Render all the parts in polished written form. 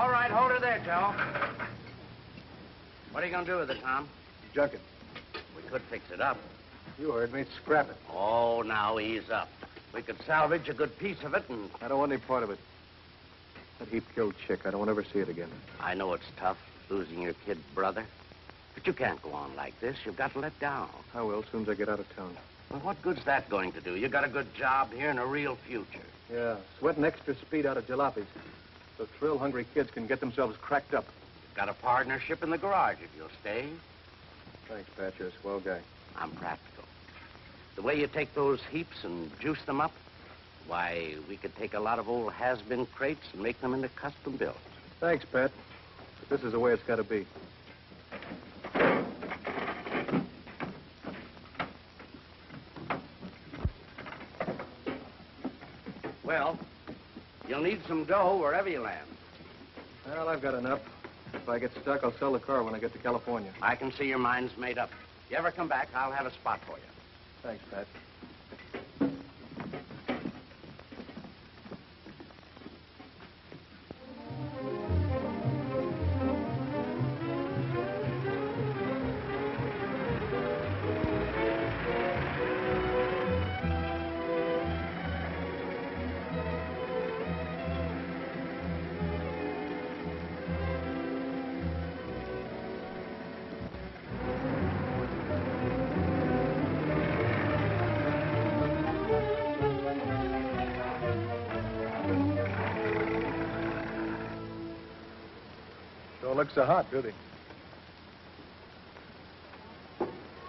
All right, hold her there, Joe. What are you going to do with it, Tom? Junk it. We could fix it up. You heard me. Scrap it. Oh, now ease up. We could salvage a good piece of it and... I don't want any part of it. That heap-killed chick. I don't want to ever see it again. I know it's tough, losing your kid brother. But you can't go on like this. You've got to let down. I will, as soon as I get out of town. Well, what good's that going to do? You got a good job here and a real future. Yeah, sweating extra speed out of jalopies. So thrill-hungry kids can get themselves cracked up. You've got a partnership in the garage if you'll stay. Thanks, Pat. You're a swell guy. I'm practical. The way you take those heaps and juice them up, why, we could take a lot of old has-been crates and make them into custom builds. Thanks, Pat. But this is the way it's got to be. Well, you'll need some dough wherever you land. Well, I've got enough. If I get stuck, I'll sell the car when I get to California. I can see your mind's made up. If you ever come back, I'll have a spot for you. Thanks, Pat. Don't look so hot, do they?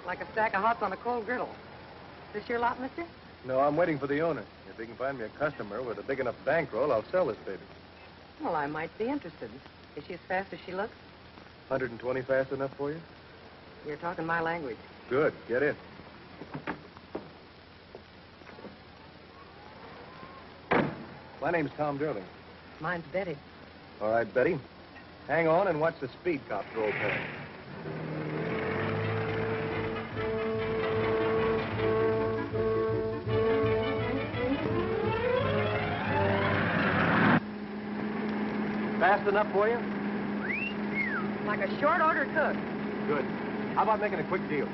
Like a stack of hots on a cold griddle. Is this your lot, mister? No, I'm waiting for the owner. If he can find me a customer with a big enough bankroll, I'll sell this baby. Well, I might be interested. Is she as fast as she looks? 120 fast enough for you? You're talking my language. Good. Get in. My name's Tom Durling. Mine's Betty. All right, Betty. Hang on and watch the speed cops roll past. Fast enough for you? Like a short order cook. Good. How about making a quick deal?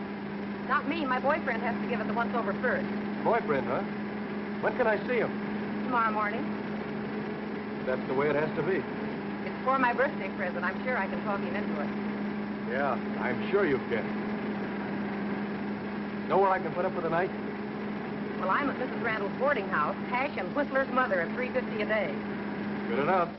Not me. My boyfriend has to give it the once-over first. Boyfriend, huh? When can I see him? Tomorrow morning. That's the way it has to be. It's for my birthday present. I'm sure I can talk him into it. Yeah, I'm sure you can. Know where I can put up for the night? Well, I'm at Mrs. Randall's boarding house, Hash and Whistler's mother at $3.50 a day. Good enough.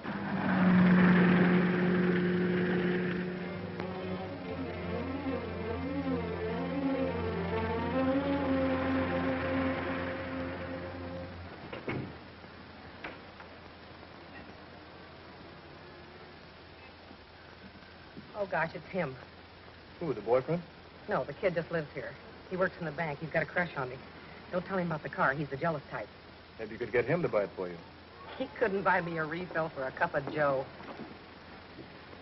Oh, gosh, it's him. Who, the boyfriend? No, the kid just lives here. He works in the bank. He's got a crush on me. Don't tell him about the car. He's the jealous type. Maybe you could get him to buy it for you. He couldn't buy me a refill for a cup of Joe.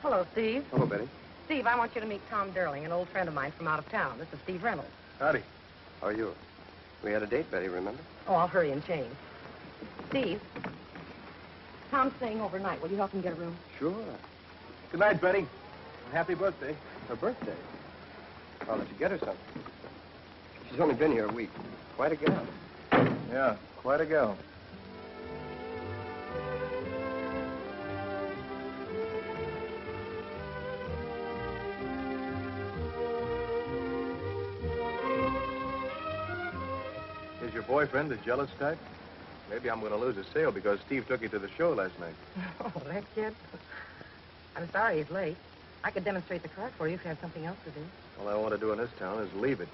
Hello, Steve. Hello, Betty. Steve, I want you to meet Tom Durling, an old friend of mine from out of town. This is Steve Reynolds. Howdy. How are you? We had a date, Betty, remember? Oh, I'll hurry and change. Steve, Tom's staying overnight. Will you help him get a room? Sure. Good night, Betty. Happy birthday. Her birthday. I'll let you get her something. She's only been here a week. Quite a gal. Yeah, quite a gal. Is your boyfriend the jealous type? Maybe I'm going to lose a sale because Steve took you to the show last night. Oh, that kid? I'm sorry he's late. I could demonstrate the car for you if you had something else to do. All I want to do in this town is leave it.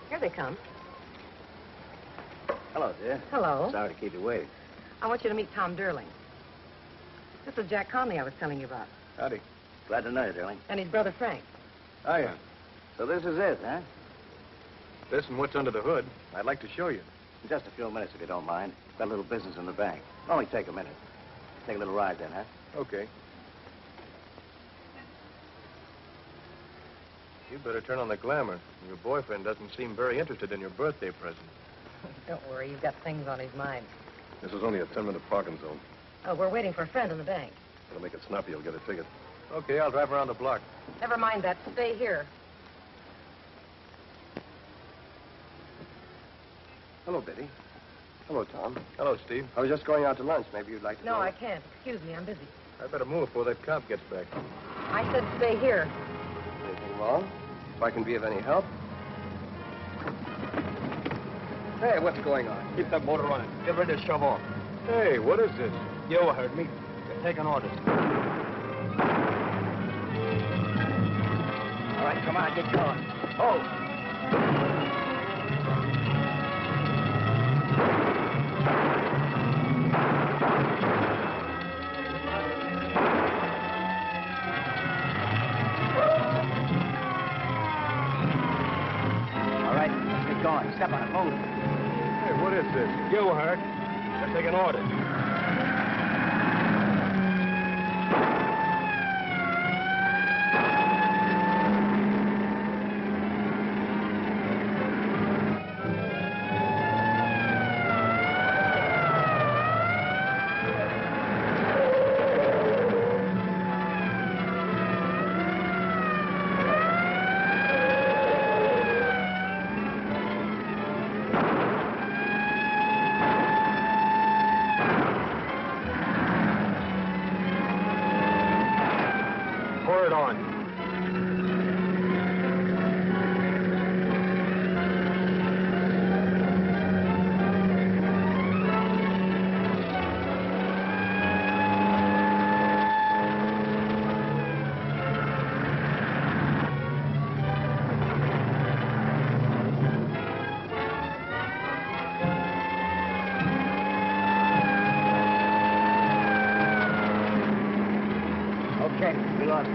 Here they come. Hello, dear. Hello. Sorry to keep you waiting. I want you to meet Tom Durling. This is Jack Conley I was telling you about. Howdy. Glad to know you, Durling. And his brother Frank. Hiya. So this is it, huh? This and what's under the hood, I'd like to show you. In just a few minutes, if you don't mind. Got a little business in the bank. Only take a minute. Take a little ride then, huh? Okay. You'd better turn on the glamour. Your boyfriend doesn't seem very interested in your birthday present. Don't worry, you've got things on his mind. This is only a 10-minute parking zone. Oh, we're waiting for a friend in the bank. It'll make it snappy. You'll get a ticket. Okay, I'll drive around the block. Never mind that. Stay here. Hello, Betty. Hello, Tom. Hello, Steve. I was just going out to lunch. Maybe you'd like to No, go. I can't. Excuse me, I'm busy. I better move before that cop gets back. I said stay here. Anything wrong? If I can be of any help? Hey, what's going on? Keep that motor running. Get ready to shove off. Hey, what is this? You heard me. You're taking orders. All right, come on, get going. Oh! All right, let's get going. Step on it, move. Hey, what is this? You heard. You're taking orders. Word on. Okay, we lost it.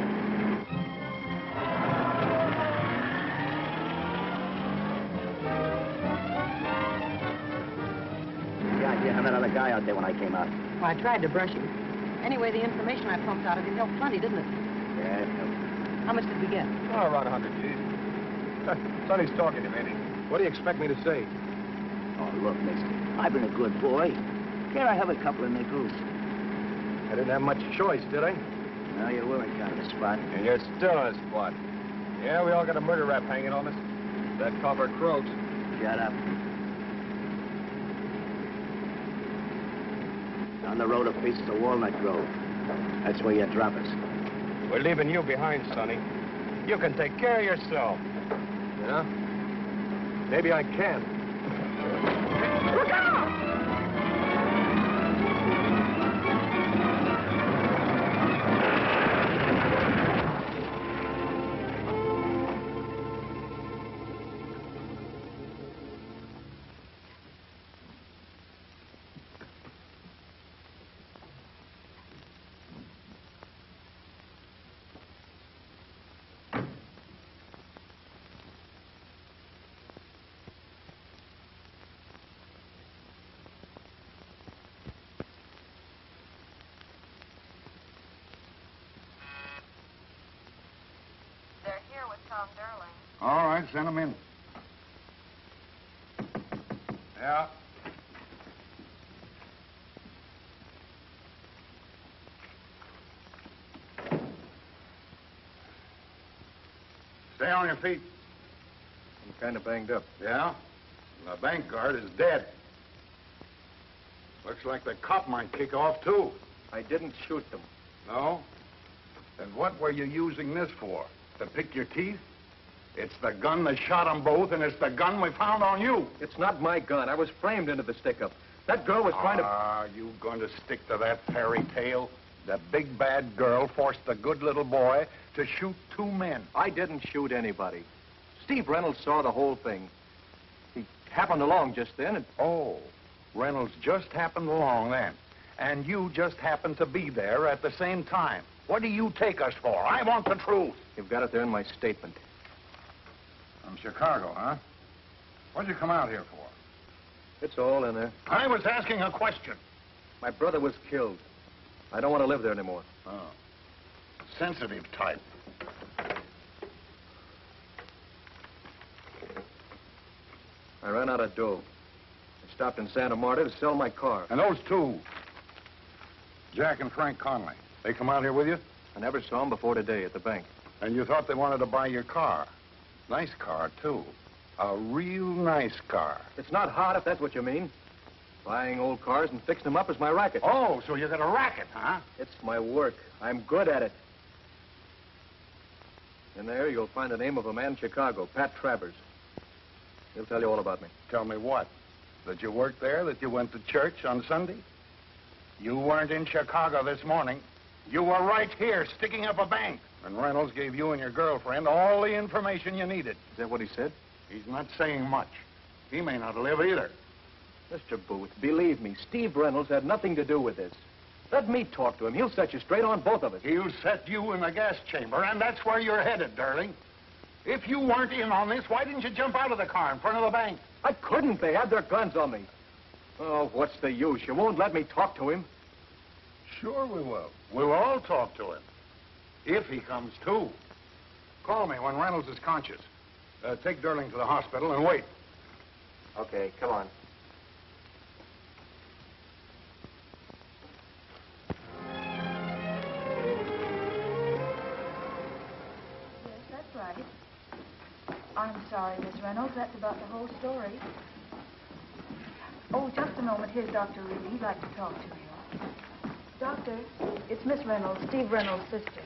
Yeah, I did have that other guy out there when I came out. Well, I tried to brush him. Anyway, the information I pumped out of him helped plenty, didn't it? Yeah, it helped. How much did we get? Oh, around 100 G's. Sonny's talking to me, ain't he? What do you expect me to say? Oh, look, mister, I've been a good boy. Can't I have a couple of nickels? I didn't have much choice, did I? No, you were in kind of a spot. And you're still in a spot. Yeah, we all got a murder rap hanging on us. That cover croaks. Shut up. Down the road a piece to Walnut Grove. That's where you drop us. We're leaving you behind, Sonny. You can take care of yourself. Yeah? Maybe I can. Look out! They're here with Tom Derling. All right, send them in. Yeah. Stay on your feet. I'm kind of banged up. Yeah? The bank guard is dead. Looks like the cop might kick off, too. I didn't shoot them. No? Then what were you using this for? To pick your teeth? It's the gun that shot them both, and it's the gun we found on you. It's not my gun. I was framed into the stick-up. That girl was trying to... Ah, you going to stick to that fairy tale? The big bad girl forced the good little boy to shoot two men. I didn't shoot anybody. Steve Reynolds saw the whole thing. He happened along just then and... Oh, Reynolds just happened along then. And you just happened to be there at the same time. What do you take us for? I want the truth. You've got it there in my statement. From Chicago, huh? What'd you come out here for? It's all in there. I was asking a question. My brother was killed. I don't want to live there anymore. Oh. Sensitive type. I ran out of dough. I stopped in Santa Marta to sell my car. And those two, Jack and Frank Conley, they come out here with you? I never saw them before today at the bank. And you thought they wanted to buy your car. Nice car, too. A real nice car. It's not hot, if that's what you mean. Buying old cars and fixing them up is my racket. Oh, so you got a racket, huh? It's my work. I'm good at it. In there, you'll find the name of a man in Chicago, Pat Travers. He'll tell you all about me. Tell me what? That you worked there, that you went to church on Sunday? You weren't in Chicago this morning. You were right here, sticking up a bank. And Reynolds gave you and your girlfriend all the information you needed. Is that what he said? He's not saying much. He may not live either. Mr. Booth, believe me, Steve Reynolds had nothing to do with this. Let me talk to him. He'll set you straight on both of us. He'll set you in the gas chamber, and that's where you're headed, darling. If you weren't in on this, why didn't you jump out of the car in front of the bank? I couldn't. They had their guns on me. Oh, what's the use? You won't let me talk to him. Sure we will. We'll all talk to him. If he comes to. Call me when Reynolds is conscious. Take Durling to the hospital and wait. Okay, come on. Yes, that's right. I'm sorry, Miss Reynolds. That's about the whole story. Oh, just a moment. Here's Dr. Reed. He'd like to talk to you. Doctor, it's Miss Reynolds, Steve Reynolds' sister.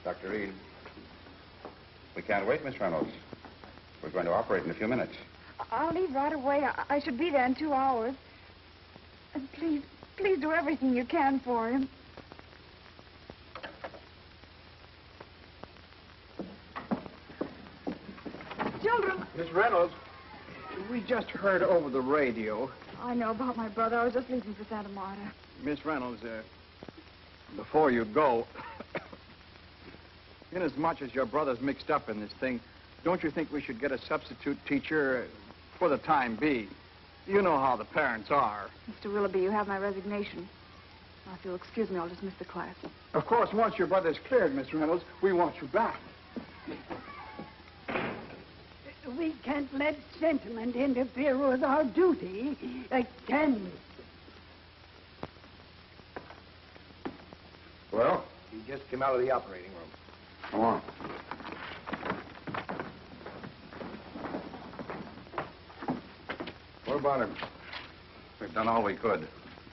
Dr. Reed. We can't wait, Miss Reynolds. We're going to operate in a few minutes. I'll leave right away. I should be there in 2 hours. And please do everything you can for him. Children. Miss Reynolds, we just heard over the radio. I know about my brother. I was just leaving for Santa Marta. Miss Reynolds, before you go, inasmuch as your brother's mixed up in this thing, don't you think we should get a substitute teacher for the time being? You know how the parents are. Mr. Willoughby, you have my resignation. Now, if you'll excuse me, I'll dismiss the class. Of course, once your brother's cleared, Miss Reynolds, we want you back. We can't let sentiment interfere with our duty, can we? Well? He just came out of the operating room. Come on. What about him? We've done all we could.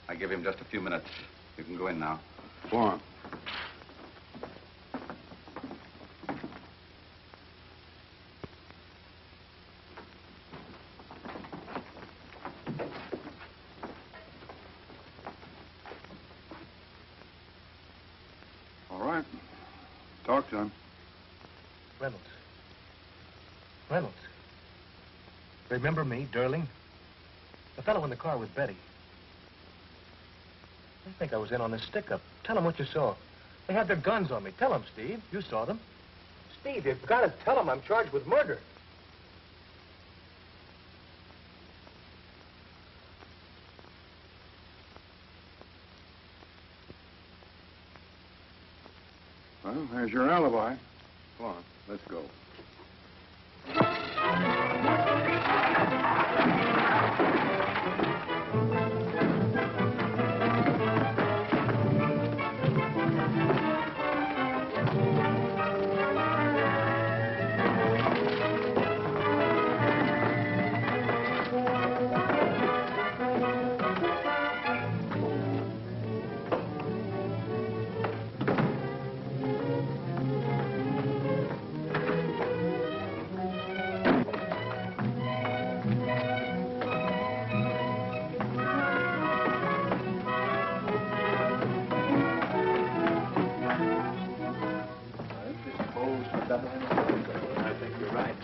I give him just a few minutes. You can go in now. Go on. All right. Talk to him. Reynolds. Reynolds. Remember me, Durling? The fellow in the car with Betty. I think I was in on this stick-up. Tell him what you saw. They had their guns on me. Tell him, Steve. You saw them. Steve, you've got to tell him I'm charged with murder. Well, there's your alibi. Come on, let's go. I think you're right.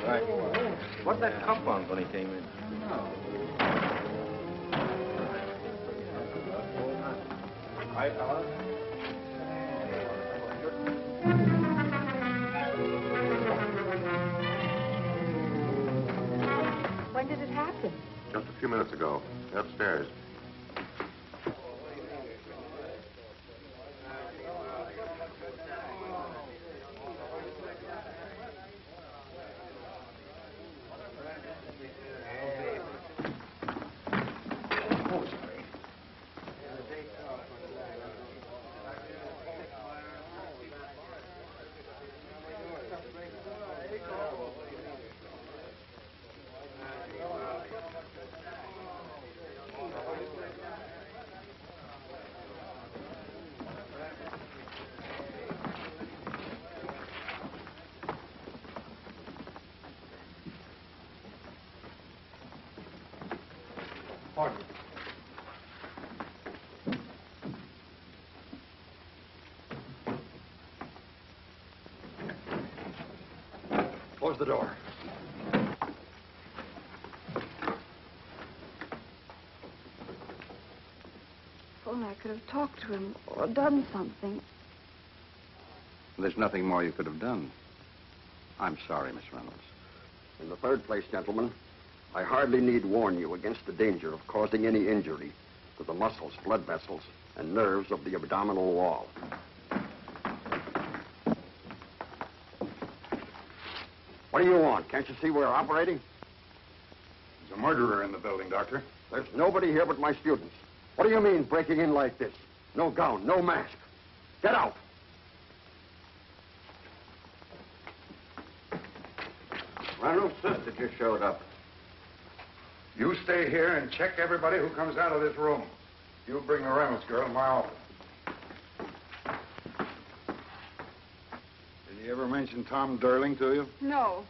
Right. What'd that cop on when he came in? Hi, fella. When did it happen? Just a few minutes ago. Upstairs. Pardon. Close the door. If only I could have talked to him or done something. There's nothing more you could have done. I'm sorry, Miss Reynolds. In the third place, gentlemen, I hardly need warn you against the danger of causing any injury to the muscles, blood vessels, and nerves of the abdominal wall. What do you want? Can't you see we're operating? There's a murderer in the building, Doctor. There's nobody here but my students. What do you mean, breaking in like this? No gown, no mask. Get out! Reynolds' sister just showed up. You stay here and check everybody who comes out of this room. You bring the Reynolds girl to my office. Did he ever mention Tom Durling to you? No.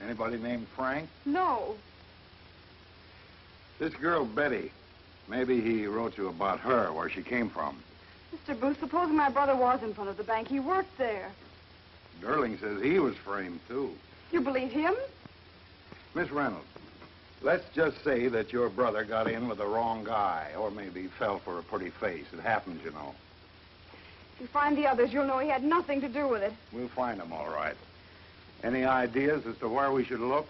Anybody named Frank? No. This girl, Betty. Maybe he wrote you about her, where she came from. Mr. Booth, supposing my brother was in front of the bank. He worked there. Durling says he was framed, too. You believe him? Miss Reynolds, let's just say that your brother got in with the wrong guy, or maybe fell for a pretty face. It happens, you know. If you find the others, you'll know he had nothing to do with it. We'll find them, all right. Any ideas as to where we should look?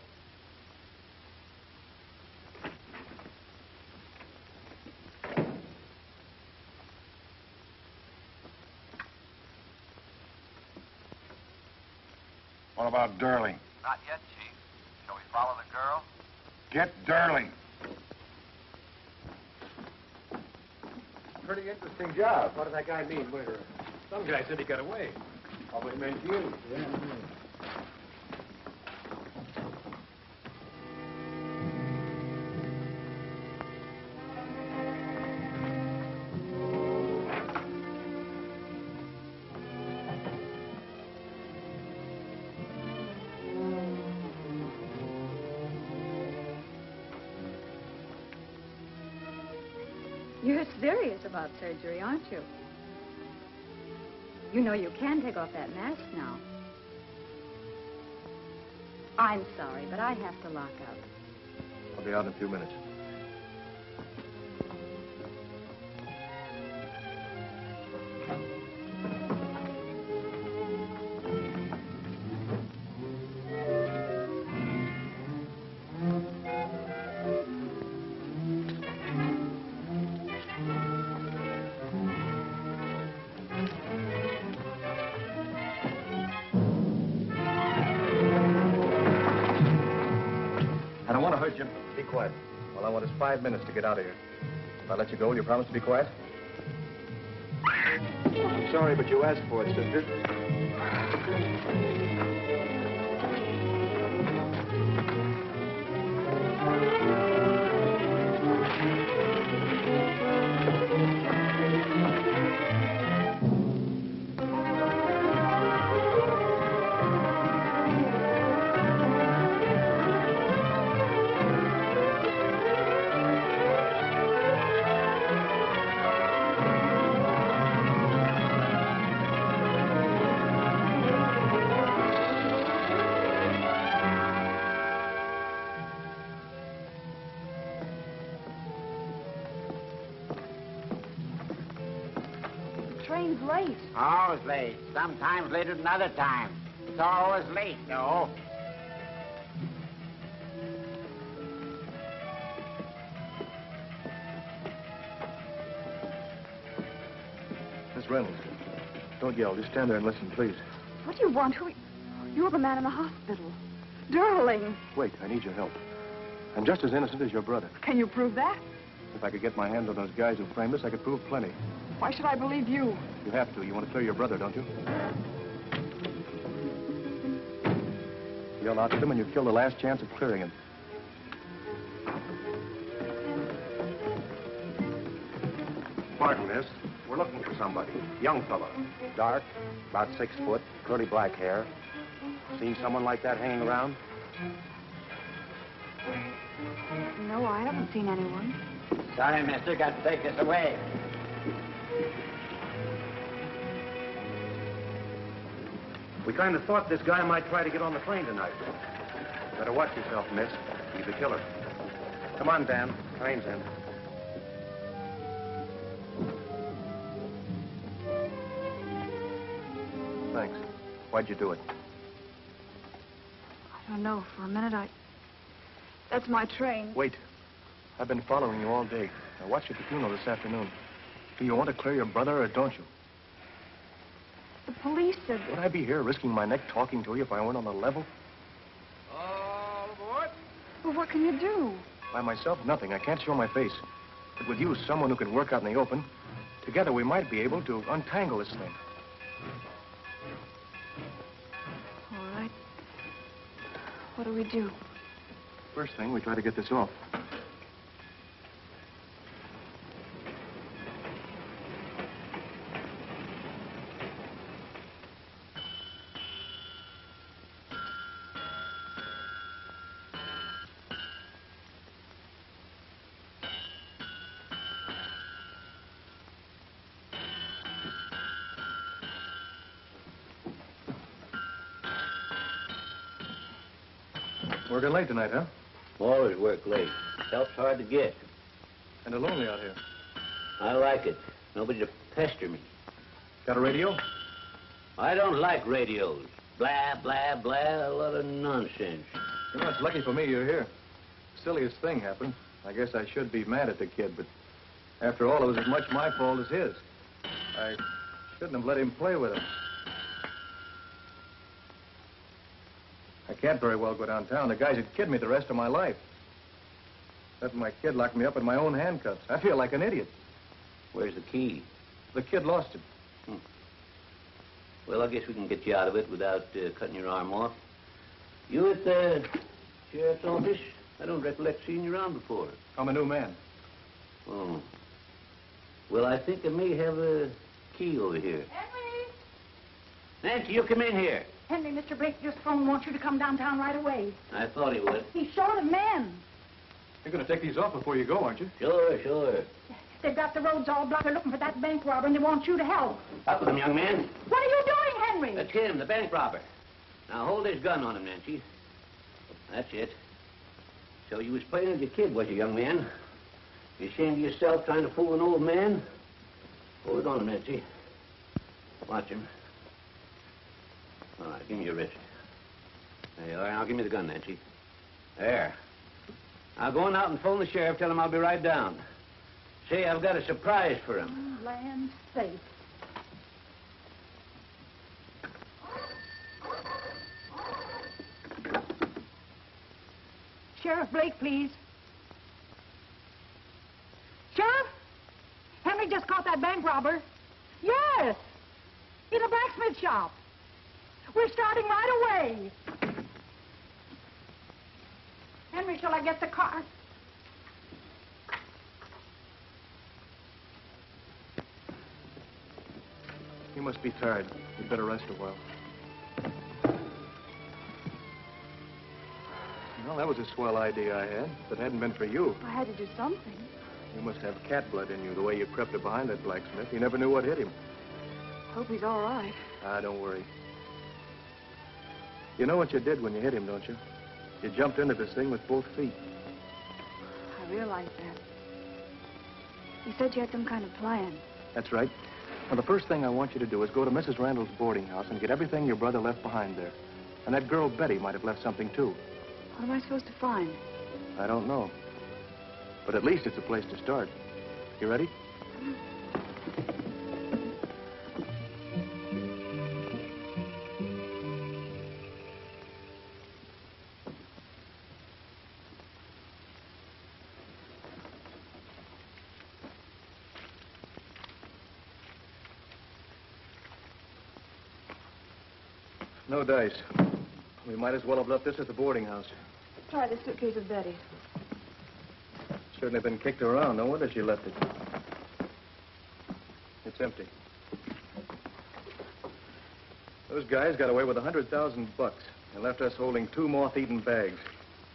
What about Durling? Not yet, Chief. Shall we follow the girl? Get Durling. Pretty interesting job. What did that guy mean, murderer? Some guy said he got away. Probably meant you. Yeah. You're serious about surgery, aren't you? You know you can take off that mask now. I'm sorry, but I have to lock up. I'll be out in a few minutes. I don't want to hurt you. Be quiet. All I want is 5 minutes to get out of here. If I let you go, will you promise to be quiet? I'm sorry, but you asked for it, sister. Train's late. Always late. Sometimes later than other times. It's always late, no. Miss Reynolds, don't yell. Just stand there and listen, please. What do you want? You're the man in the hospital. Durling. Wait, I need your help. I'm just as innocent as your brother. Can you prove that? If I could get my hands on those guys who framed us, I could prove plenty. Why should I believe you? You have to. You want to clear your brother, don't you? You'll out him and you kill the last chance of clearing him. Pardon, miss. We're looking for somebody. Young fellow. Dark, about 6 foot, curly black hair. Seen someone like that hanging around? No, I haven't seen anyone. Sorry, mister. Got to take this away. We kind of thought this guy might try to get on the plane tonight. Better watch yourself, miss. He's a killer. Come on, Dan. Train's in. Thanks. Why'd you do it? I don't know. For a minute, That's my train. Wait. I've been following you all day. I watched you at the funeral this afternoon. Do you want to clear your brother or don't you? The police said... Would I be here risking my neck talking to you if I weren't on the level? All aboard. Well, what can you do? By myself, nothing. I can't show my face. But with you, someone who can work out in the open, together we might be able to untangle this thing. All right. What do we do? First thing, we try to get this off. Working late tonight, huh? Always work late. Help's hard to get. Kind of lonely out here. I like it. Nobody to pester me. Got a radio? I don't like radios. Blah, blah, blah, a lot of nonsense. You know, it's lucky for me you're here. Silliest thing happened. I guess I should be mad at the kid, but after all, it was as much my fault as his. I shouldn't have let him play with him. I can't very well go downtown. The guys would kid me the rest of my life. Let my kid lock me up in my own handcuffs. I feel like an idiot. Where's the key? The kid lost it. Well, I guess we can get you out of it without cutting your arm off. You at the sheriff's office? I don't recollect seeing you around before. I'm a new man. Oh. Well, I think I may have a key over here. Henry! Nancy, you come in here. Henry, Mr. Blake just phoned, wants you to come downtown right away. I thought he would. He's short of men. You're going to take these off before you go, aren't you? Sure, sure. They've got the roads all blocked. They're looking for that bank robber, and they want you to help. Up with him, young man. What are you doing, Henry? That's him, the bank robber. Now, hold his gun on him, Nancy. That's it. So you was playing with your kid, was you, young man? You ashamed of yourself trying to fool an old man? Hold it on him, Nancy. Watch him. All right, give me your wrist. There you are. Now give me the gun, Nancy. There. Now go on out and phone the sheriff. Tell him I'll be right down. Say, I've got a surprise for him. Oh, land safe. Sheriff Blake, please. Sheriff? Henry just caught that bank robber. Yes! In a blacksmith shop. We're starting right away. Henry, shall I get the car? You must be tired. You'd better rest a while. Well, that was a swell idea I had. If it hadn't been for you, I had to do something. you must have cat blood in you, the way you crept up behind that blacksmith. You never knew what hit him. Hope he's all right. Ah, don't worry. You know what you did when you hit him, don't you? You jumped into this thing with both feet. I realized that. You said you had some kind of plan. That's right. Well, the first thing I want you to do is go to Mrs. Randall's boarding house and get everything your brother left behind there. And that girl, Betty, might have left something, too. What am I supposed to find? I don't know. But at least it's a place to start. You ready? No dice. We might as well have left this at the boarding house. Try the suitcase of Betty's. Certainly been kicked around. No wonder she left it. It's empty. Those guys got away with $100,000 and left us holding 2 moth-eaten bags.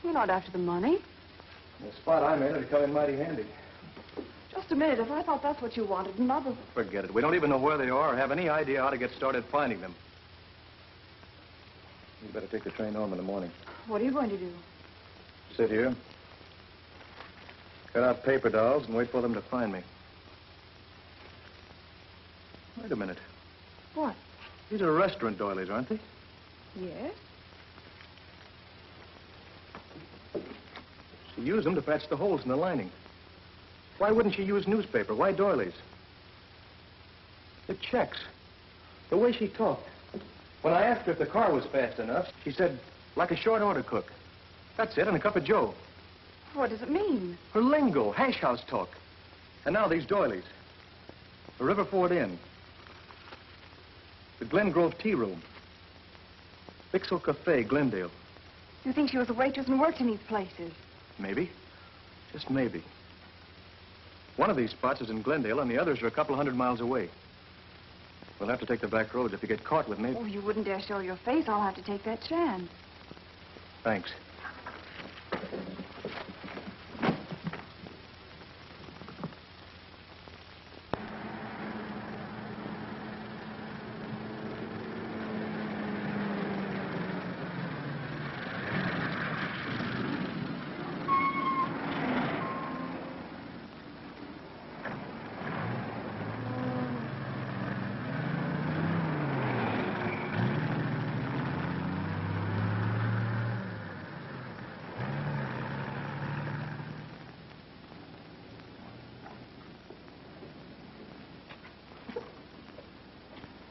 You're not after the money. The spot I made would come in mighty handy. Just a minute. If I thought that's what you wanted, Mother... Forget it. We don't even know where they are or have any idea how to get started finding them. You better take the train home in the morning. What are you going to do? Sit here. Cut out paper dolls and wait for them to find me. Wait a minute. What? These are restaurant doilies, aren't they? Yes? She used them to patch the holes in the lining. Why wouldn't she use newspaper? Why doilies? The checks. The way she talked. When I asked her if the car was fast enough, she said, like a short order cook. That's it, and a cup of joe. What does it mean? Her lingo, hash house talk. And now these doilies. The Riverford Inn. The Glen Grove Tea Room. Bixel Cafe, Glendale. You think she was a waitress and worked in these places? Maybe. Just maybe. One of these spots is in Glendale, and the others are a couple 100 miles away. We'll have to take the back roads. If you get caught with me... Oh, you wouldn't dare show your face. I'll have to take that chance. Thanks.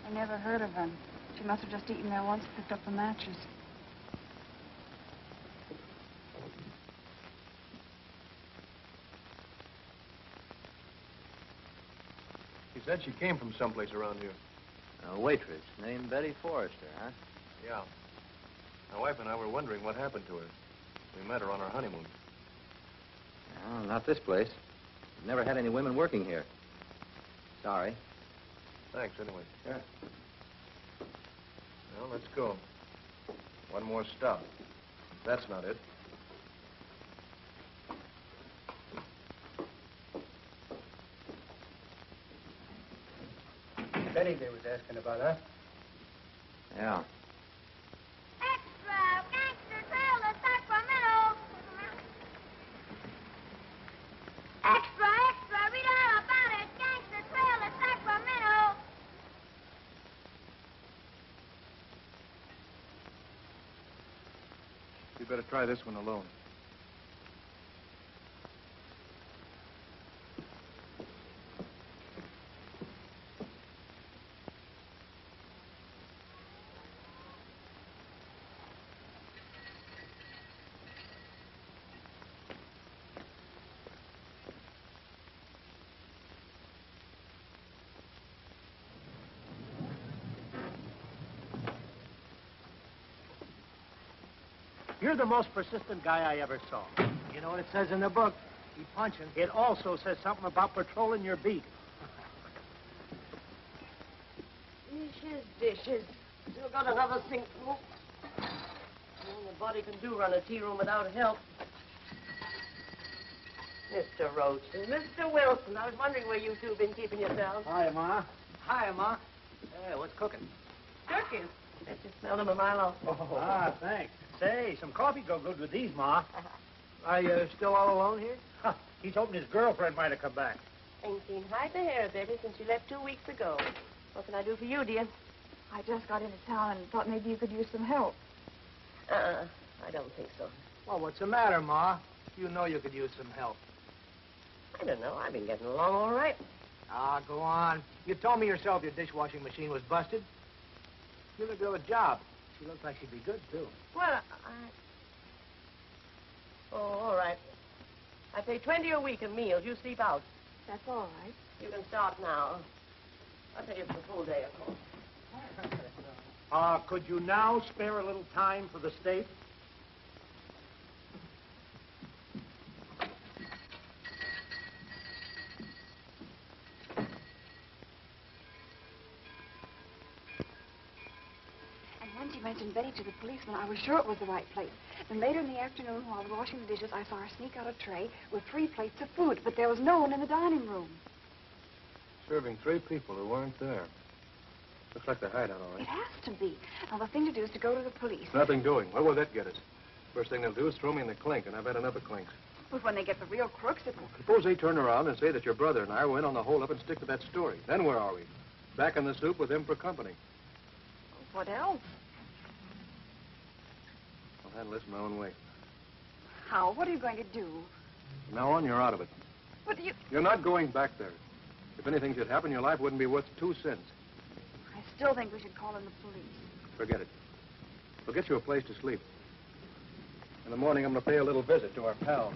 I never heard of her. She must have just eaten there once and picked up the matches. She said she came from someplace around here. A waitress named Betty Forrester, huh? Yeah. My wife and I were wondering what happened to her. We met her on our honeymoon. Well, not this place. We've never had any women working here. Sorry. Thanks, anyway. Yeah. Well, let's go. One more stop. That's not it. Betty they was asking about, huh? Yeah. Extra! Gangster trail to Sacramento! Extra, extra! Read all about it! Gangster trail to Sacramento! You better try this one alone. You're the most persistent guy I ever saw. You know what it says in the book? Keep punching. It also says something about patrolling your beat. Dishes. Still got another sink full. Nobody can do run a tea room without help. Mr. Roachton, Mr. Wilson, I was wondering where you two been keeping yourselves. Hi, Ma. Hi, Ma. Hey, what's cooking? Turkeys. Bet you smell them a mile off. Oh, ah, thanks. Say, some coffee go good with these, Ma. Are you still all alone here? Huh, he's hoping his girlfriend might have come back. Ain't seen hide the hair, Betty, since she left 2 weeks ago. What can I do for you, dear? I just got into town and thought maybe you could use some help. I don't think so. Well, what's the matter, Ma? You know you could use some help. I don't know. I've been getting along all right. Ah, go on. You told me yourself your dishwashing machine was busted. Give the girl a job. She looks like she'd be good, too. Well, Oh, all right. I pay $20 a week in meals. You sleep out. That's all right. You can start now. I'll tell you for a full day, of course. Could you now spare a little time for the state? And then she mentioned mentioned Betty to the policeman, I was sure it was the right place. Then later in the afternoon, while I was washing the dishes, I saw her sneak out a tray with 3 plates of food, but there was no one in the dining room. Serving 3 people who weren't there. Looks like the hideout, all right. It has to be. Now, the thing to do is to go to the police. Nothing doing. Where will that get us? First thing they'll do is throw me in the clink, and I've had enough of clinks. But when they get the real crooks, it will... Suppose they turn around and say that your brother and I were in on the hold-up and stick to that story. Then where are we? Back in the soup with them for company. What else? I'll handle this my own way. How? What are you going to do? From now on, you're out of it. What do you... You're not going back there. If anything should happen, your life wouldn't be worth 2 cents. I still think we should call in the police. Forget it. We'll get you a place to sleep. In the morning, I'm going to pay a little visit to our pal.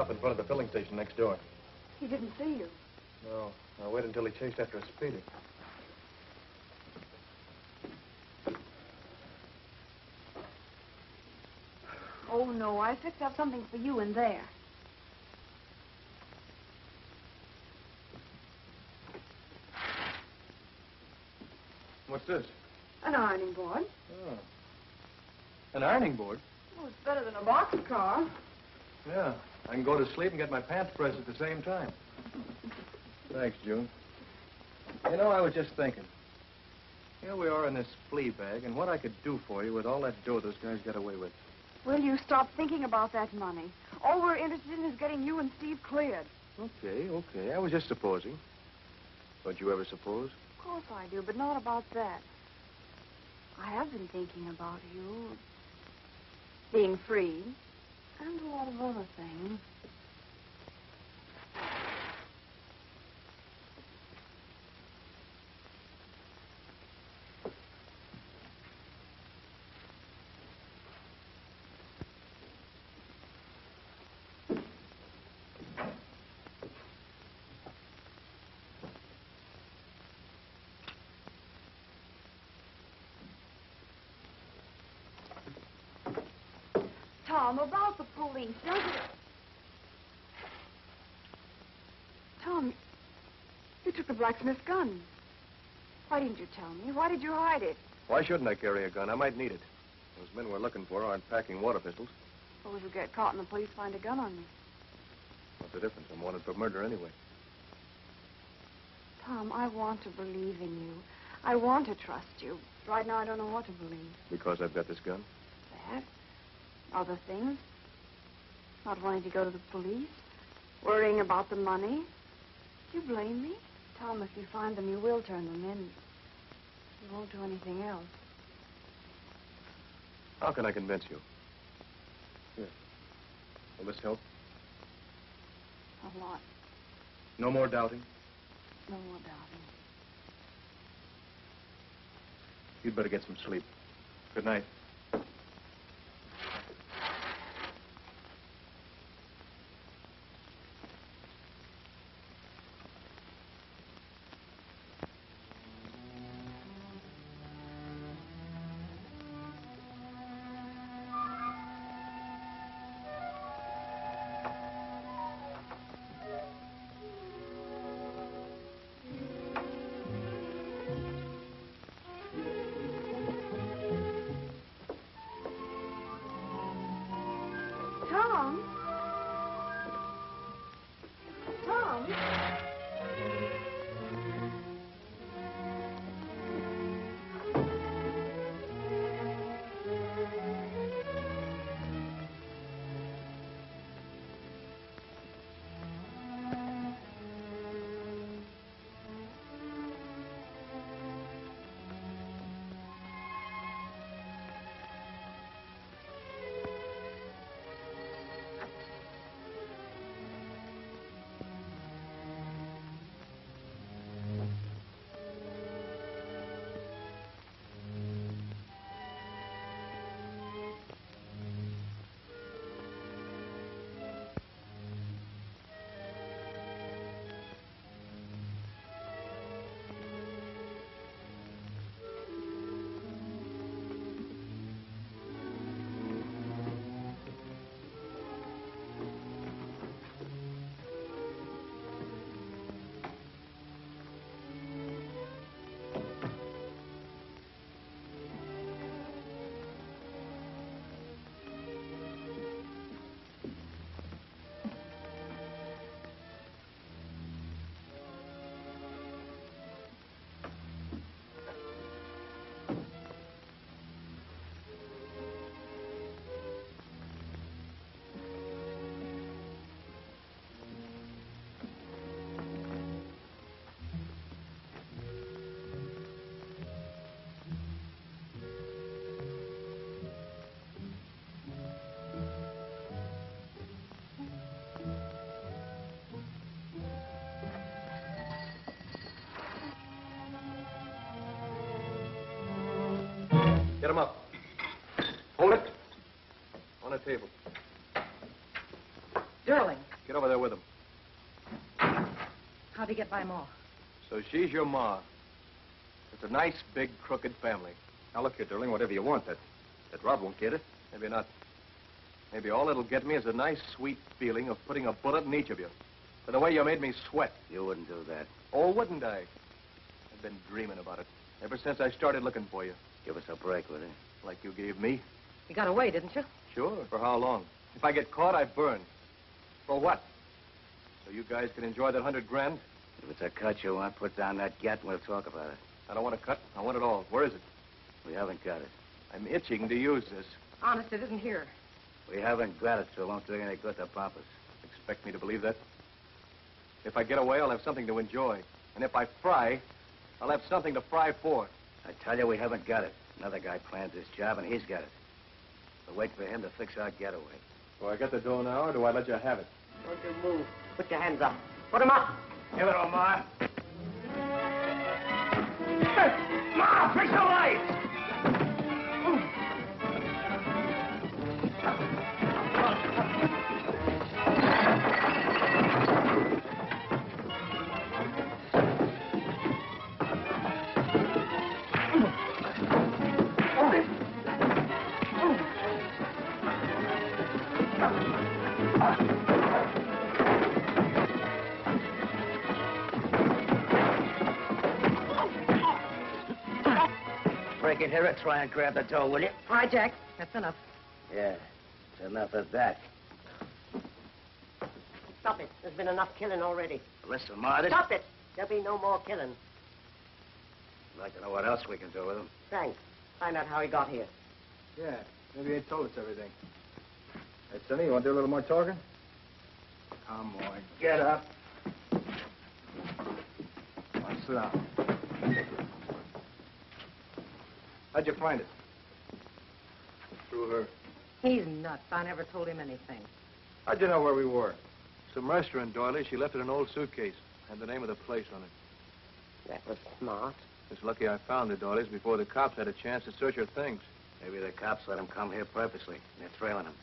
In front of the filling station next door. He didn't see you. No. I'll wait until he chased after a speeder. Oh, no. I fixed up something for you in there. What's this? An ironing board. Oh. An ironing board? Well, it's better than a boxcar. Yeah. I can go to sleep and get my pants pressed at the same time. Thanks, June. You know, I was just thinking. Here we are in this flea bag, and what I could do for you with all that dough those guys got away with. Will you stop thinking about that money? All we're interested in is getting you and Steve cleared. Okay. I was just supposing. Don't you ever suppose? Of course I do, but not about that. I have been thinking about you being free. And a lot of other things. Tom, about the police, doesn't it? Tom, you took the blacksmith's gun. Why didn't you tell me? Why did you hide it? Why shouldn't I carry a gun? I might need it. Those men we're looking for aren't packing water pistols. Suppose you get caught and the police find a gun on me. What's the difference? I'm wanted for murder anyway. Tom, I want to believe in you. I want to trust you. Right now, I don't know what to believe. Because I've got this gun? That? Other things? Not wanting to go to the police? Worrying about the money? Do you blame me? Tom, if you find them, you will turn them in. You won't do anything else. How can I convince you? Here. Will this help? A lot. No more doubting? No more doubting. You'd better get some sleep. Good night. Get him up. Hold it. On the table. Sterling, Get over there with him. how'd he get by Ma? So she's your ma. It's a nice, big, crooked family. Now, look here, darling, whatever you want, that Rob won't get it. Maybe not. Maybe all it'll get me is a nice, sweet feeling of putting a bullet in each of you. For the way you made me sweat. You wouldn't do that. Oh, wouldn't I? I've been dreaming about it ever since I started looking for you. Give us a break with it. Like you gave me. You got away, didn't you? Sure. For how long? If I get caught, I burn. For what? So you guys can enjoy that $100,000? If it's a cut you want, put down that gat and we'll talk about it. I don't want a cut. I want it all. Where is it? We haven't got it. I'm itching to use this. Honest, it isn't here. We haven't got it, so it won't do any good to pop us. Expect me to believe that? If I get away, I'll have something to enjoy. And if I fry, I'll have something to fry for. I tell you, we haven't got it. Another guy plans this job, and he's got it. We'll wait for him to fix our getaway. Do I get the dough now, or do I let you have it? Don't you move. Put your hands up. Put 'em up. Give it, Ma. Ma, fix the lights! Break in here and try and grab the dough, will you? All right, Jack. That's enough. Yeah, it's enough of that. Stop it. There's been enough killing already. Listen, Ma, this... Stop it. There'll be no more killing. I'd like to know what else we can do with him. Thanks. Find out how he got here. Yeah, maybe he ain't told us everything. Hey, Sonny, you want to do a little more talking? Come on, get up. Come on, sit down. How'd you find it? Through her. He's nuts. I never told him anything. How'd you know where we were? Some restaurant, Doily. She left it in an old suitcase. Had the name of the place on it. That was smart. It's lucky I found it, Doilies, before the cops had a chance to search her things. Maybe the cops let him come here purposely. They're trailing him.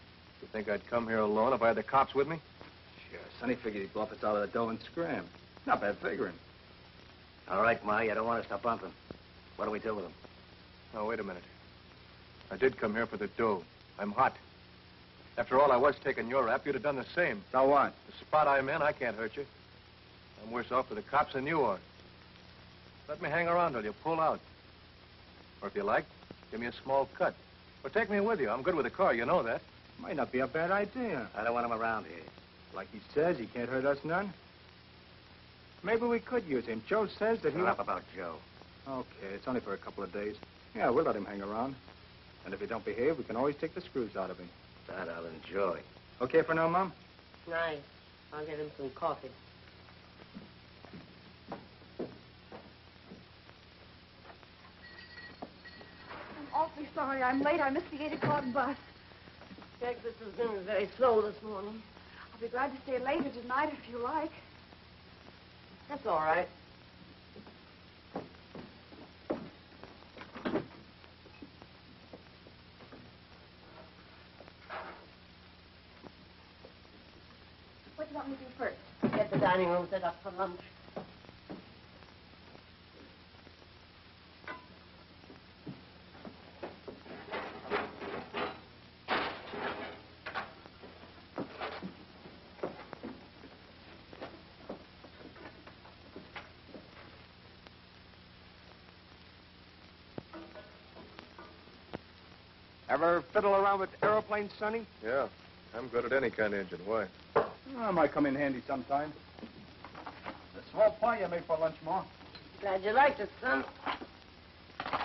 You think I'd come here alone if I had the cops with me? Sure, Sonny figured he'd bluff us out of the dough and scram. Not bad figuring. All right, Ma, you don't want us to bump him. What do we do with him? Oh, wait a minute. I did come here for the dough. I'm hot. After all, I was taking your rap. You'd have done the same. So what? The spot I'm in, I can't hurt you. I'm worse off for the cops than you are. Let me hang around till you pull out. Or if you like, give me a small cut. Or take me with you. I'm good with a car, you know that. Might not be a bad idea. I don't want him around here. Like he says, he can't hurt us none. Maybe we could use him. Joe says that he... Shut up about Joe. Okay, it's only for a couple of days. Yeah, we'll let him hang around. And if he don't behave, we can always take the screws out of him. That I'll enjoy. Okay for now, Mom? Nice. I'll get him some coffee. I'm awfully sorry I'm late. I missed the 8 o'clock bus. Jack, this has been very slow this morning. I'll be glad to stay later tonight if you like. That's all right. What do you want me to do first? Get the dining room set up for lunch. Ever fiddle around with aeroplanes, Sonny? Yeah. I'm good at any kind of engine. Why? Oh, might come in handy sometime. The small pie you made for lunch, Ma. Glad you liked it, son.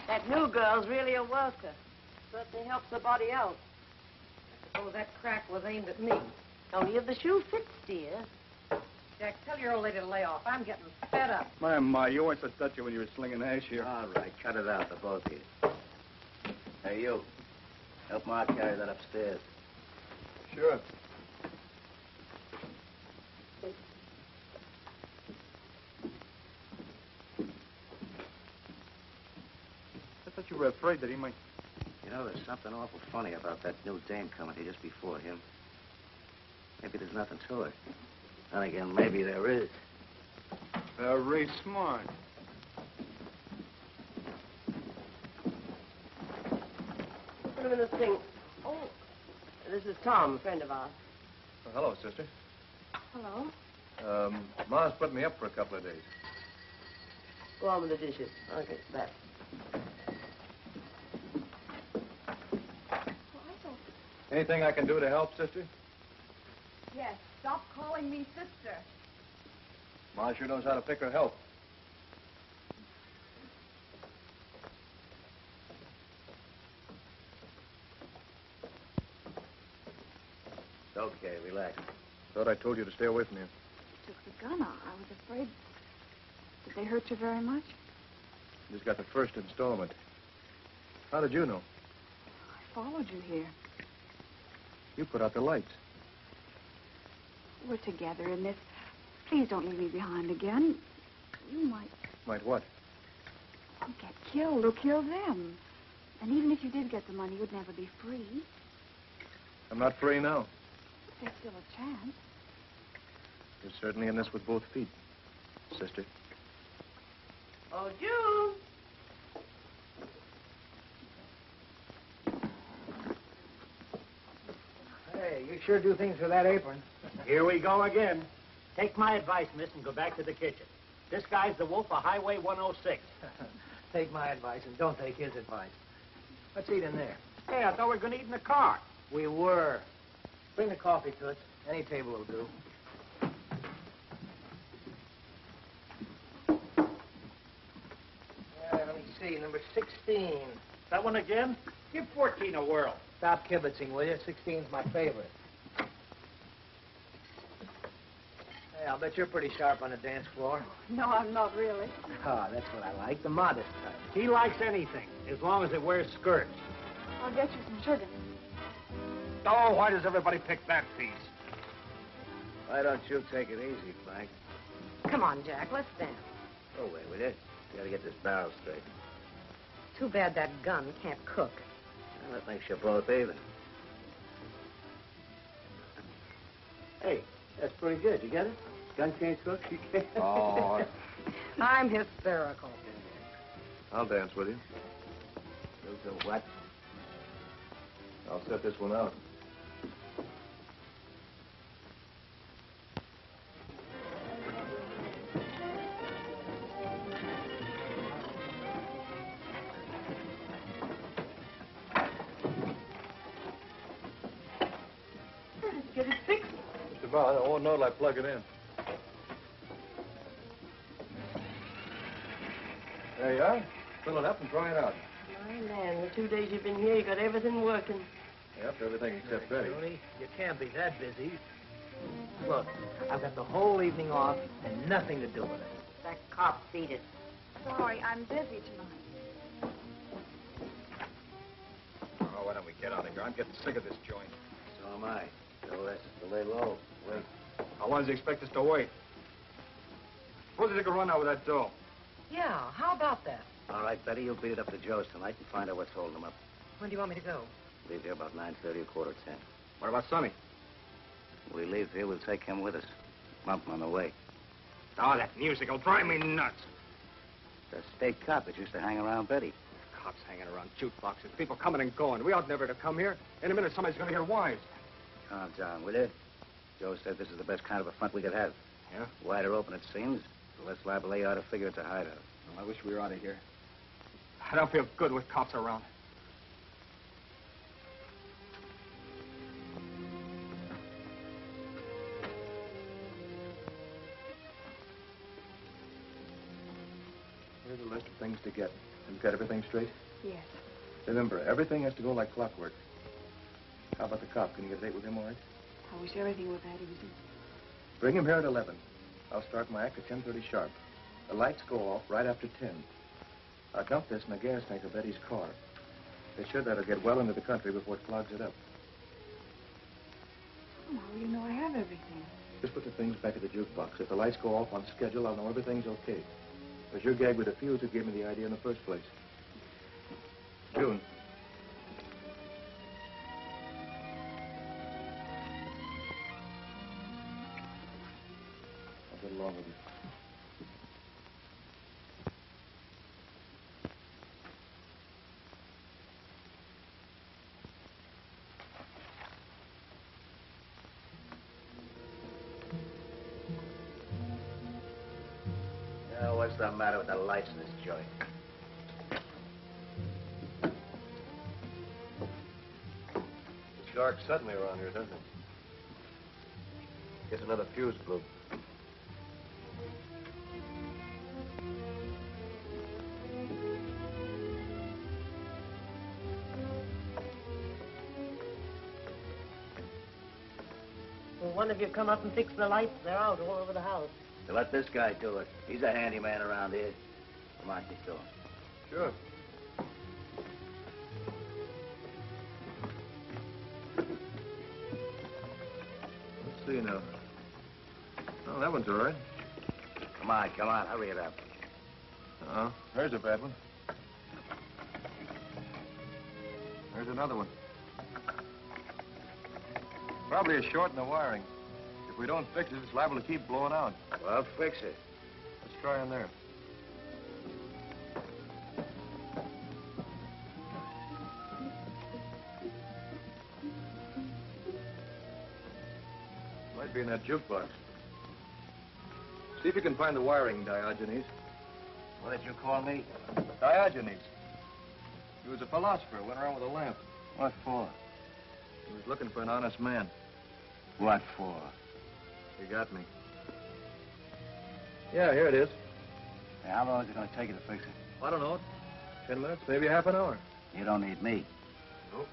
That new girl's really a worker. Certainly helps the body out. I suppose that crack was aimed at me. Only if the shoe fits, dear. Jack, tell your old lady to lay off. I'm getting fed up. My, you weren't so touchy when you were slinging ash here. All right, cut it out, the both of you. Hey, you. Help Ma carry that upstairs. Sure. I thought you were afraid that he might... know, there's something awful funny about that new dame coming here just before him. Maybe there's nothing to it. Then again, maybe there is. Very smart. Put him in this thing. Oh, this is Tom, a friend of ours. Oh, hello, sister. Hello. Ma's put me up for a couple of days. Go on with the dishes. I'll get back. Anything I can do to help, sister? Yes, stop calling me sister. Ma sure knows how to pick her help. It's okay, relax. Thought I told you to stay away from here. You took the gun out. I was afraid. Did they hurt you very much? Just got the first installment. How did you know? I followed you here. You put out the lights. We're together in this. Please don't leave me behind again. You might Might what? get killed or kill them. And even if you did get the money, you'd never be free. I'm not free now. There's still a chance. You're certainly in this with both feet, sister. Oh, June! Hey, you sure do things with that apron. Here we go again. Take my advice, miss, and go back to the kitchen. This guy's the wolf of Highway 106. Take my advice and don't take his advice. Let's eat in there. Hey, I thought we were going to eat in the car. We were. Bring the coffee, Toots. Any table will do. Let me see. Number 16. That one again? Give 14 a whirl. Stop kibitzing, will you? 16's my favorite. Hey, I'll bet you're pretty sharp on the dance floor. No, I'm not really. Ah, that's what I like. The modest type. He likes anything, as long as it wears skirts. I'll get you some sugar. Oh, why does everybody pick that piece? Why don't you take it easy, Frank? Come on, Jack, let's dance. Go away with it. You gotta get this barrel straight. Too bad that gun can't cook. Well, that makes you both even. Hey, that's pretty good. You get it? Gun can't cook, she can't. Oh, I'm hysterical. I'll dance with you. You'll do what? I'll set this one out. Get it fixed. Mr. Ball, I won't know till I plug it in. There you are. Fill it up and try it out. My man, the 2 days you've been here, you got everything working. Yep, everything except Betty. Tony, you can't be that busy. Look, I've got the whole evening off and nothing to do with it. That cop beat it. Sorry, I'm busy tonight. Oh, why don't we get out of here? I'm getting sick of this joint. So am I. So let's lay low. Wait. How long does he expect us to wait? Suppose they take a run out with that dough. Yeah, how about that? All right, Betty, you'll beat it up to Joe's tonight and find out what's holding him up. When do you want me to go? Leave here about 9:30 or 9:45. What about Sonny? When we leave here, we'll take him with us. Bump him on the way. Oh, that music will drive me nuts. The state cop that used to hang around Betty. Cops hanging around jukeboxes, people coming and going. We ought never to come here. In a minute, somebody's going to hear wise. Calm down, will you? Joe said this is the best kind of a front we could have. Yeah? Wider open, it seems. The less liable they are to figure it's a hideout. Well, I wish we were out of here. I don't feel good with cops around. Here's a list of things to get. You've got everything straight? Yes. Remember, everything has to go like clockwork. How about the cop? Can you get a date with him all right? I wish everything were that easy. Bring him here at 11. I'll start my act at 10:30 sharp. The lights go off right after 10. I'll dump this in a gas tank of Betty's car. They should let her get well into the country before it clogs it up. Oh, how do you know I have everything? Just put the things back at the jukebox. If the lights go off on schedule, I'll know everything's okay. It was your gag with the fuse that gave me the idea in the first place. June, Get along with you. What's the matter with the lights in this joint? It's dark suddenly around here, doesn't it? Guess another fuse blew. Will one of you come up and fix the lights? They're out all over the house. So let this guy do it. He's a handyman around here. Come on, get going. Sure. Let's see now. Oh, that one's all right. Come on, hurry it up. Uh-oh. There's a bad one. There's another one. Probably a short in the wiring. If we don't fix it, it's liable to keep blowing out. Well, fix it. Let's try on there. Might be in that jukebox. See if you can find the wiring, Diogenes. What did you call me? Diogenes. He was a philosopher, went around with a lamp. What for? He was looking for an honest man. What for? He got me. Yeah, here it is. Hey, how long is it going to take you to fix it? I don't know. 10 minutes, maybe half an hour. You don't need me. Nope.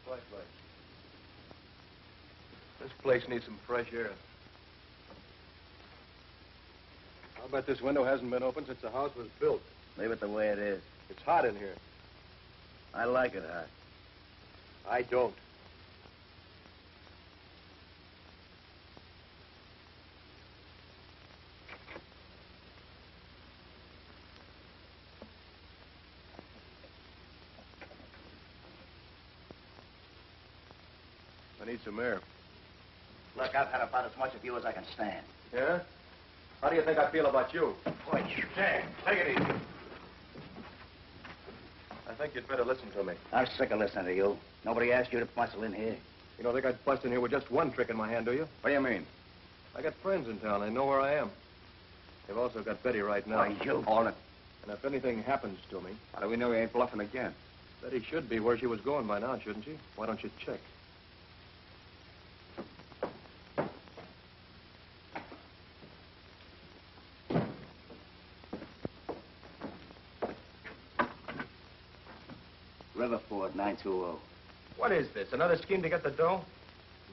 Flashlight. This place needs some fresh air. I'll bet this window hasn't been opened since the house was built. Leave it the way it is. It's hot in here. I like it hot. I don't. I need some air. Look, I've had about as much of you as I can stand. Yeah? How do you think I feel about you? Boy, Hey, take it easy. I think you'd better listen to me. I'm sick of listening to you. Nobody asked you to bustle in here. You don't think I'd bust in here with just one trick in my hand, do you? What do you mean? I got friends in town. They know where I am. They've also got Betty right now. Why, you all it. And if anything happens to me... How do we know he ain't bluffing again? Betty should be where she was going by now, shouldn't she? Why don't you check? Riverford, 920. What is this? Another scheme to get the dough?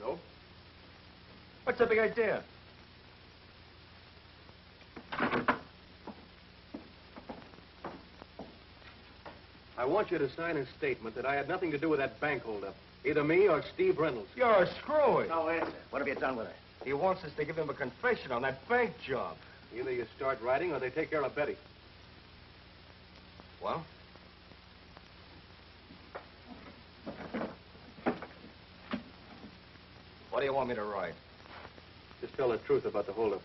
No. What's the big idea? I want you to sign a statement that I had nothing to do with that bank holdup. Either me or Steve Reynolds. You're a screwy. No answer. What have you done with it? He wants us to give him a confession on that bank job. Either you start writing or they take care of Betty. Well? What do you want me to write? Just tell the truth about the holdup.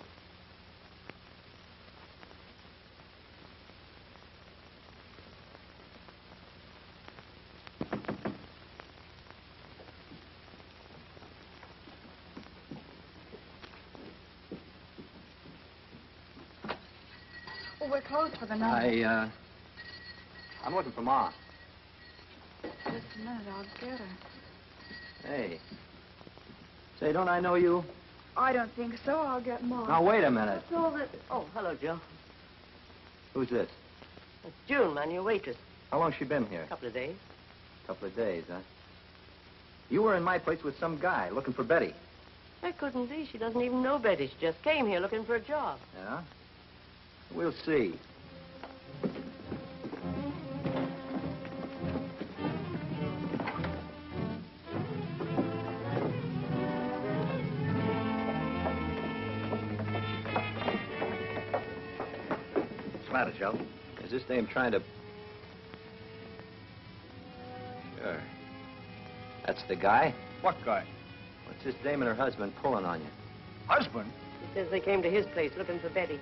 Well, we're closed for the night. I'm looking for Ma. Just a minute, I'll get her. Hey. Say, don't I know you? I don't think so. I'll get Mom. Now, wait a minute. That's all that... Oh, hello, Joe. Who's this? It's June, man, your waitress. How long's she been here? A couple of days. Couple of days, huh? You were in my place with some guy looking for Betty. That couldn't be. She doesn't even know Betty. She just came here looking for a job. Yeah? We'll see. What's the matter, Joe? Is this dame trying to... Sure. That's the guy? What guy? What's this dame and her husband pulling on you? Husband? He says they came to his place looking for Betty.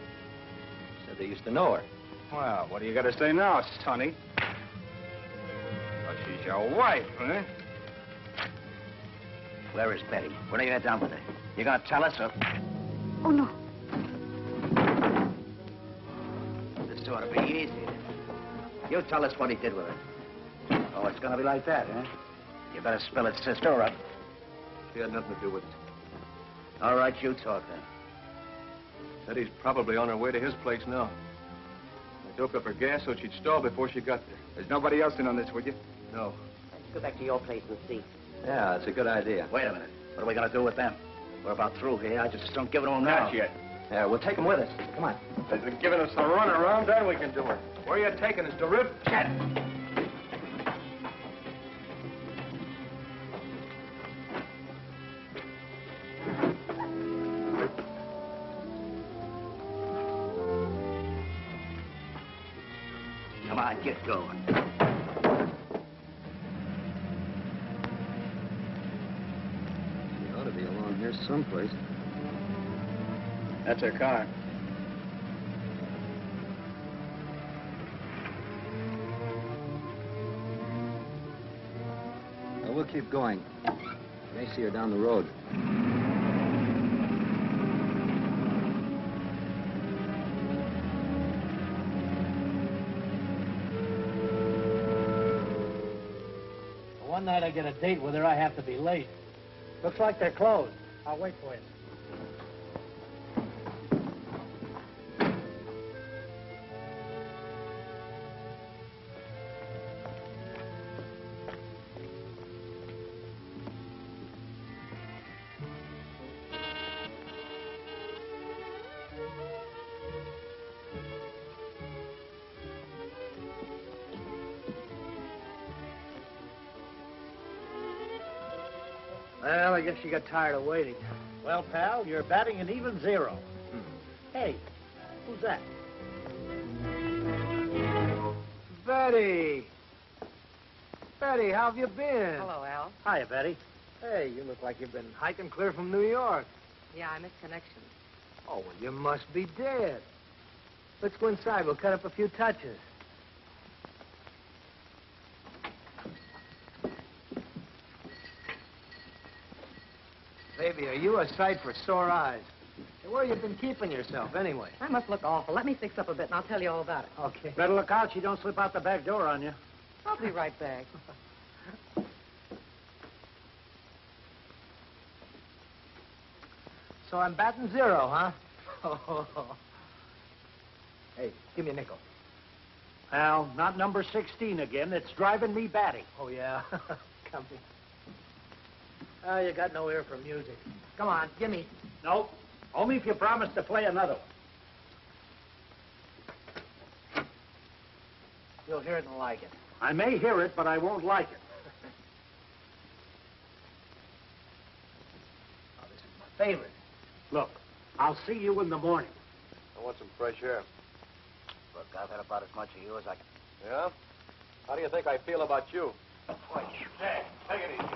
Said they used to know her. Well, what do you got to say now, Sonny? Well, she's your wife, huh? Where is Betty? What are you done with her? You gonna tell us or... Oh, no. This ought to be easy. You tell us what he did with her. Oh, it's gonna be like that, huh? You better spill it, sister, or... She had nothing to do with it. All right, you talk then. Betty's probably on her way to his place now. I doped up her gas so she'd stall before she got there. There's nobody else in on this, would you? No. Let's go back to your place and see. Yeah, that's a good idea. Wait a minute. What are we gonna do with them? We're about through here. I just don't give it to them now. Not yet. Yeah, we'll take them with us. Come on. If they're giving us a run around, then we can do it. Where are you taking us, to Rip? Shut. Come on, get going. She ought to be along here someplace. That's her car. Well, we'll keep going. You may see her down the road. One night I get a date with her, I have to be late. Looks like they're closed. I'll wait for you. Well, I guess you got tired of waiting. Well, pal, you're batting an even 0. Hey, who's that? Betty! Betty, how have you been? Hello, Al. Hiya, Betty. Hey, you look like you've been hiking clear from New York. Yeah, I missed connections. Oh, well, you must be dead. Let's go inside. We'll cut up a few touches. Baby, are you a sight for sore eyes? Where you been keeping yourself, anyway? I must look awful. Let me fix up a bit, and I'll tell you all about it. Okay. Better look out she don't slip out the back door on you. I'll be right back. So I'm batting 0, huh? Hey, give me a nickel. Well, not number 16 again. It's driving me batty. Oh, yeah? Come here. Oh, you got no ear for music. Come on, give me. Nope. Only if you promise to play another one. You'll hear it and like it. I may hear it, but I won't like it. Oh, this is my favorite. Look, I'll see you in the morning. I want some fresh air. Look, I've had about as much of you as I can. Yeah? How do you think I feel about you? Wait, Hey, take it easy.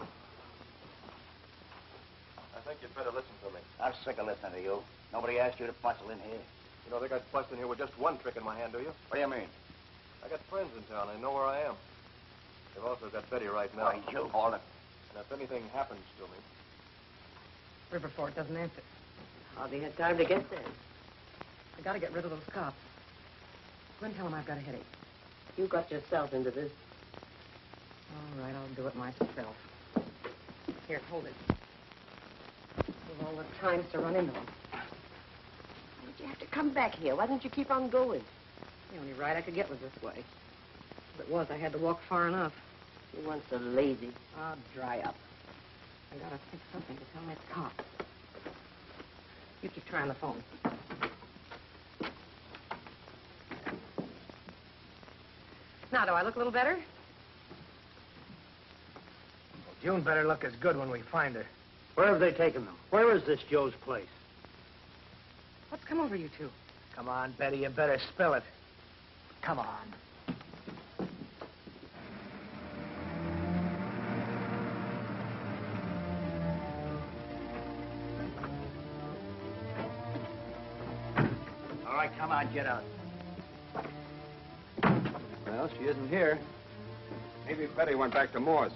I think you'd better listen to me. I'm sick of listening to you. Nobody asked you to bustle in here. You don't think I'd bust in here with just one trick in my hand, do you? What do you mean? I got friends in town. They know where I am. They've also got Betty right now. Why, you all it. And if anything happens to me... Riverford doesn't answer. Hardly had time to get there. I gotta get rid of those cops. Go and tell them I've got a headache. You got yourself into this. All right, I'll do it myself. Here, hold it. Of all the times to run into them. Why did you have to come back here? Why didn't you keep on going? The only ride I could get was this way. If it was, I had to walk far enough. You weren't so lazy. Oh, dry up. I gotta think something to tell that cop. You keep trying the phone. Now, do I look a little better? Well, June better look as good when we find her. Where have they taken them? Where is this Joe's place? What's come over you two? Come on, Betty, you better spill it. Come on. All right, come on, get out. Well, she isn't here. Maybe Betty went back to Moore's.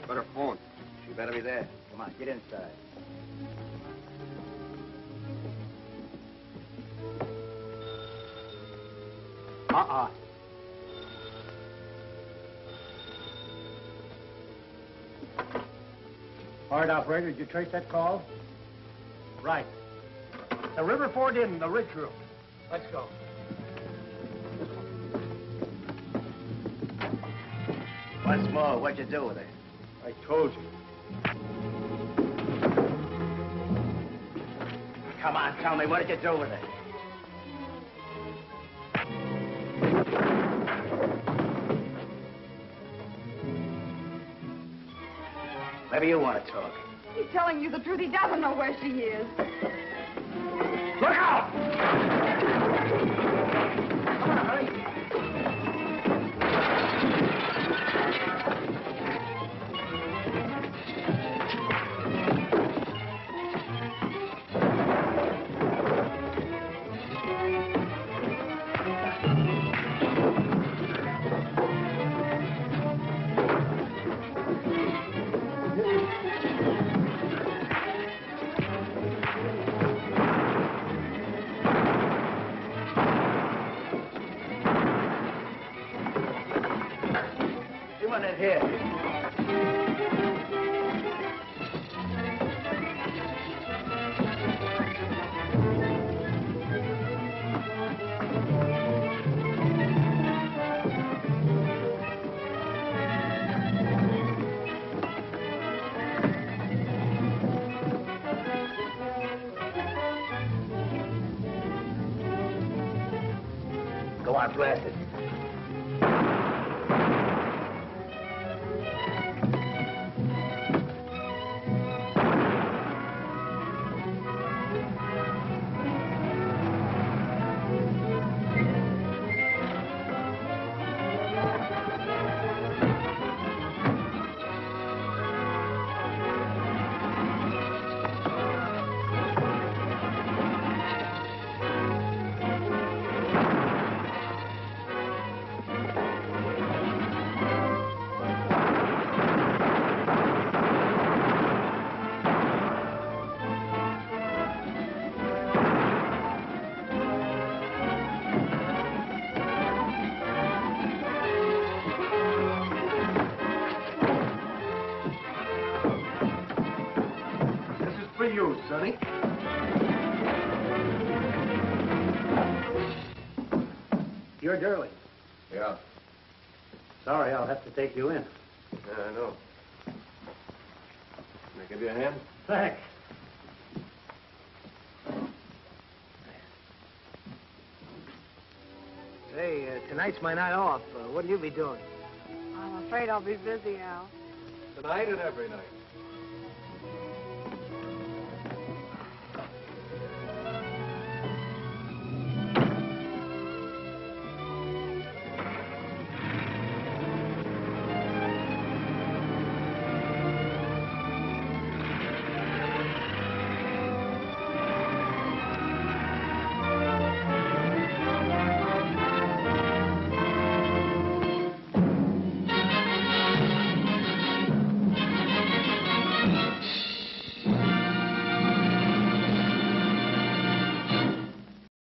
Better phone. She better be there. Come on, get inside. Uh-uh. All right, operator, did you trace that call? Right. The Riverford Inn, the Ridge Room. Let's go. Once more, what'd you do with her? I told you. Come on, tell me, what did you do with her? Maybe you want to talk. He's telling you the truth. He doesn't know where she is. Look out! Come on, hurry. You want in here. Go on, blast it. of you, Sonny. You're Durling. Yeah. Sorry, I'll have to take you in. Yeah, I know. Can I give you a hand? Thanks. Hey, tonight's my night off. What'll you be doing? I'm afraid I'll be busy, Al. Tonight and every night.